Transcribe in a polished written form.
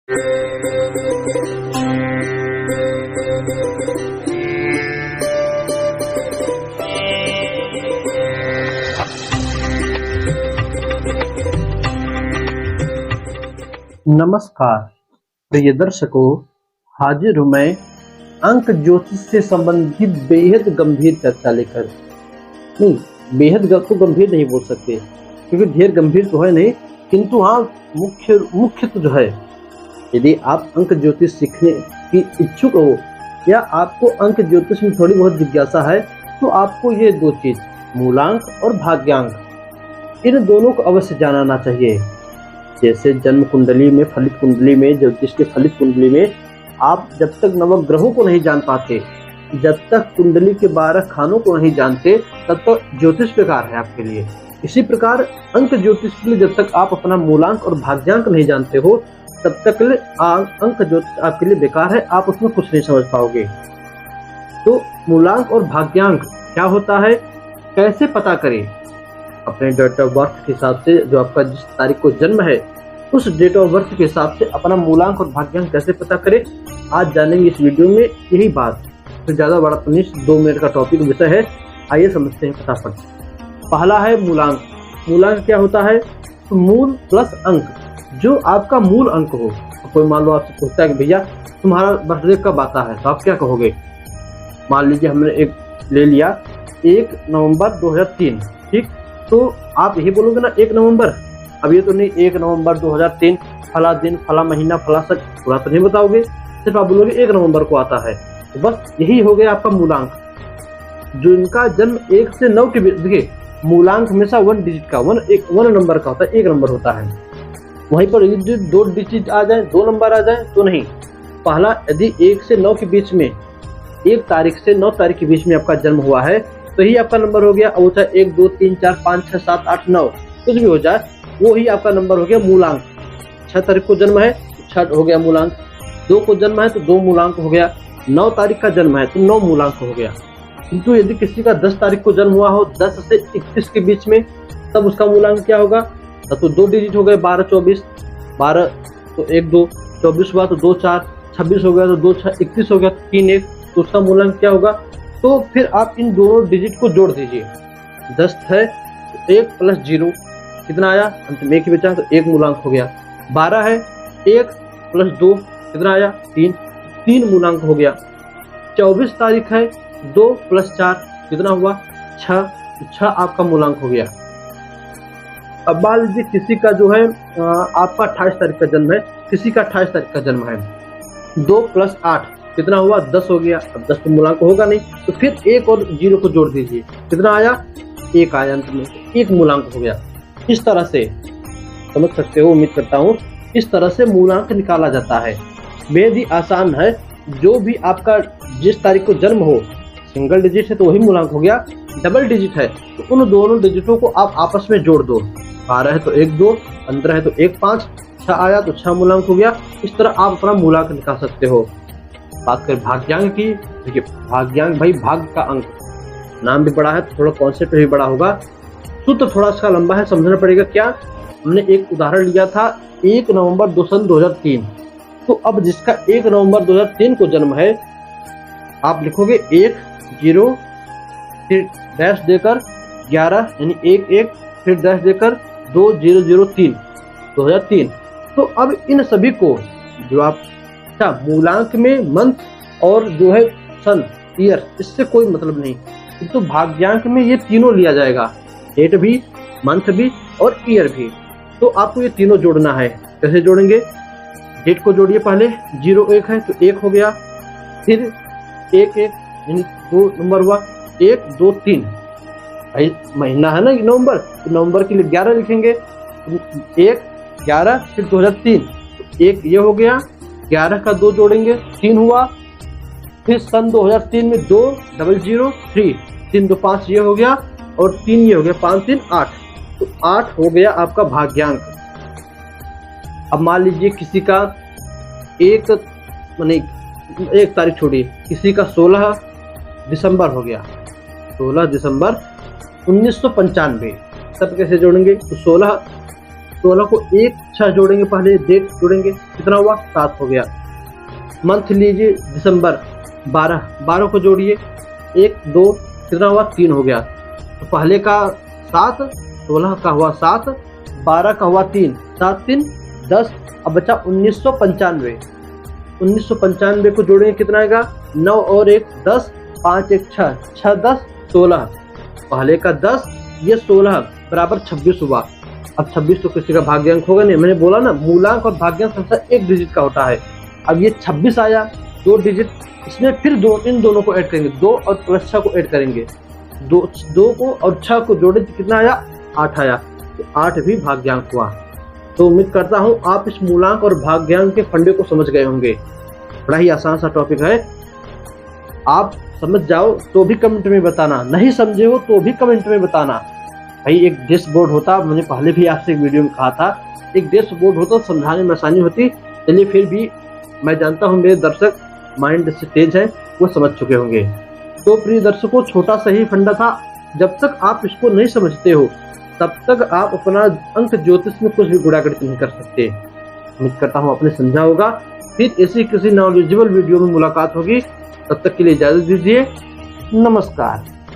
नमस्कार प्रिय दर्शकों, हाजिर हूं मैं अंक ज्योतिष से संबंधित बेहद गंभीर चर्चा लेकर। बेहद तो गंभीर नहीं बोल सकते क्योंकि ढेर गंभीर तो है नहीं, किंतु हाँ मुख्य तो जो है, यदि आप अंक ज्योतिष सीखने की इच्छुक हो या आपको अंक ज्योतिष में थोड़ी बहुत जिज्ञासा है तो आपको ये दो चीज, मूलांक और भाग्यांक, इन दोनों को अवश्य जानना चाहिए। जैसे जन्म कुंडली में, फलित कुंडली में, ज्योतिष के फलित कुंडली में आप जब तक नवग्रहों को नहीं जान पाते, जब तक कुंडली के 12 खानों को नहीं जानते, तब तक ज्योतिष बेकार है आपके लिए। इसी प्रकार अंक ज्योतिष के लिए जब तक आप अपना मूलांक और भाग्यांक नहीं जानते हो, तब तक अंक ज्योतिष आपके लिए बेकार है, आप उसमें कुछ नहीं समझ पाओगे। तो मूलांक और भाग्यांक क्या होता है, कैसे पता करें? अपने डेट ऑफ बर्थ के हिसाब से, जो आपका जिस तारीख को जन्म है उस डेट ऑफ बर्थ के हिसाब से अपना मूलांक और भाग्यांक कैसे पता करें, आज जानेंगे इस वीडियो में यही बात। तो ज्यादा बड़ा तो नहीं, 2 मिनट का टॉपिक विषय है, आइए समझते हैं फटाफट। पहला है मूलांक। मूलांक क्या होता है? तो मूल प्लस अंक, जो आपका मूल अंक हो। तो कोई मान लो आपसे पूछता है कि भैया तुम्हारा बर्थडे कब आता है, तो आप क्या कहोगे? मान लीजिए हमने एक ले लिया 1 नवंबर 2003, ठीक? तो आप यही बोलोगे ना 1 नवंबर, अब ये तो नहीं 1 नवंबर 2003 फला दिन, फला महीना, फला सच, पूरा तो नहीं बताओगे, सिर्फ आप बोलोगे 1 नवंबर को आता है। तो बस यही हो गया आपका मूलांक। जो इनका जन्म 1 से 9 के बीच, देखिए मूलांक हमेशा 1 डिजिट का, 1 नंबर का होता है, 1 नंबर होता है। वहीं पर यदि 2 डिजिट आ जाए, 2 नंबर आ जाए तो नहीं। पहला यदि 1 से 9 के बीच में, 1 तारीख से 9 तारीख के बीच में आपका जन्म हुआ है तो ही आपका नंबर हो गया। और चाहे 1 2 3 4 5 6 7 8 9 कुछ भी हो जाए, वो ही आपका नंबर हो गया मूलांक। 6 तारीख को जन्म है तो 6 हो गया मूलांक, 2 को जन्म है तो 2 मूलांक हो गया, 9 तारीख का जन्म है तो 9 मूलांक हो गया। किंतु यदि किसी का 10 तारीख को जन्म हुआ हो, 10 से 31 के बीच में, तब उसका मूलांक क्या होगा? तो 2 डिजिट हो गए, 12 24, 12 तो 1 2, 24 हुआ तो 2 4, 26 हो गया तो 2 6, 31 हो गया तो 3 1, तो उसका मूलांक क्या होगा? तो फिर आप इन दोनों डिजिट को जोड़ दीजिए। 10 है तो 1 प्लस 0 कितना आया? अंत में 1 ही बचा तो 1 मूलांक हो गया। 12 है, 1 प्लस 2 कितना आया? 3, 3 मूलांक हो गया। 24 तारीख है, 2 प्लस 4 कितना हुआ? 6, तो 6 आपका मूलांक हो गया। अब मान लीजिए किसी का जो है आपका 28 तारीख का जन्म है, किसी का 28 तारीख का जन्म है, 2 प्लस 8 कितना हुआ? 10 हो गया। अब 10 तो मूलांक होगा नहीं, तो फिर 1 और 0 को जोड़ दीजिए, कितना आया? 1 आया अंत में, 1 मूलांक हो गया। इस तरह से समझ सकते हो, उम्मीद करता हूँ। इस तरह से मूलांक निकाला जाता है, बेहद ही आसान है। जो भी आपका जिस तारीख को जन्म हो, सिंगल डिजिट है तो वही मूलांक हो गया, डबल डिजिट है तो उन दोनों डिजिटों को आप आपस में जोड़ दो। 12 है तो 1 2, 15 है तो 1 5, 6 आया तो 6 मूलांक हो गया। इस तरह आप अपना मूलांक निकाल सकते हो। बात करें भाग्यांक की, देखिए भाग्यांक भाई भाग्य का अंक, नाम भी बड़ा है तो थोड़ा कॉन्सेप्ट भी बड़ा होगा। सूत्र थोड़ा सा लंबा है, समझना पड़ेगा। क्या हमने एक उदाहरण लिया था 1 नवंबर 2003, तो अब जिसका 1 नवंबर 2003 को जन्म है, आप लिखोगे 1 0 फिर डैश देकर 11 यानी 1 1 फिर डैश देकर 2 0 0 3 2003। तो अब इन सभी को जो आप मूलांक में मंथ और जो है सन, ईयर, इससे कोई मतलब नहीं, किंतु भाग्यांक में ये तीनों लिया जाएगा, डेट भी, मंथ भी और ईयर भी। तो आपको ये तीनों जोड़ना है। कैसे जोड़ेंगे? डेट को जोड़िए पहले, 0 1 है तो 1 हो गया, फिर 1 1 यानी 2 नंबर हुआ, 1 2 3, भाई महीना है ना नवंबर, तो नवंबर के लिए 11 लिखेंगे, 1 11 फिर 2003, तो 1 ये हो गया, 11 का 2 जोड़ेंगे 3 हुआ, फिर सन 2003 में 2 0 0 3, 3 2 5 ये हो गया और 3 ये हो गया, 5 3 8, तो 8 हो गया आपका भाग्यांक। अब मान लीजिए किसी का एक तारीख छोड़िए, किसी का 16 दिसंबर हो गया, 16 दिसंबर 1995, तब कैसे जोड़ेंगे? तो 16 16 को 1 6 जोड़ेंगे, पहले डेट जोड़ेंगे, कितना हुआ 7 हो गया। मंथ लीजिए दिसंबर, 12 को जोड़िए, 1 2 कितना हुआ 3 हो गया। तो पहले का 7, 16 का हुआ 7, 12 का हुआ 3, 7 3 10, अब बचा 1995। 1995 को जोड़ेंगे, कितना आएगा 9 और 1 10, 5 1 6, 6 10 16, पहले का 10 ये 16 बराबर 26 हुआ। अब 26 तो किसी का भाग्यांक होगा नहीं, मैंने बोला ना मूलांक और भाग्यांक हमेशा एक डिजिट का होता है। अब ये 26 आया 2 डिजिट, इसमें फिर इन दोनों को ऐड करेंगे, 2 और प्लस 6 को ऐड करेंगे, 2 को और 6 को जोड़े तो कितना आया 8 आया, तो 8 भी भाग्यांक हुआ। तो उम्मीद करता हूँ आप इस मूलांक और भाग्यांक के फंडे को समझ गए होंगे। बड़ा ही आसान सा टॉपिक है, आप समझ जाओ तो भी कमेंट में बताना, नहीं समझे हो तो भी कमेंट में बताना। भाई एक डैशबोर्ड होता, मैंने पहले भी आपसे एक वीडियो में कहा था, एक डैशबोर्ड होता समझाने में आसानी होती। चलिए फिर भी मैं जानता हूँ मेरे दर्शक माइंड से तेज है, वो समझ चुके होंगे। तो प्रिय दर्शकों, छोटा सा ही फंडा था, जब तक आप इसको नहीं समझते हो तब तक आप अपना अंक ज्योतिष में कुछ भी गुणागणित नहीं कर सकते। उम्मीद करता हूँ आपने समझा होगा। फिर ऐसी किसी नॉलेजेबल वीडियो में मुलाकात होगी, तब तक के लिए इजाजत दीजिए। नमस्कार।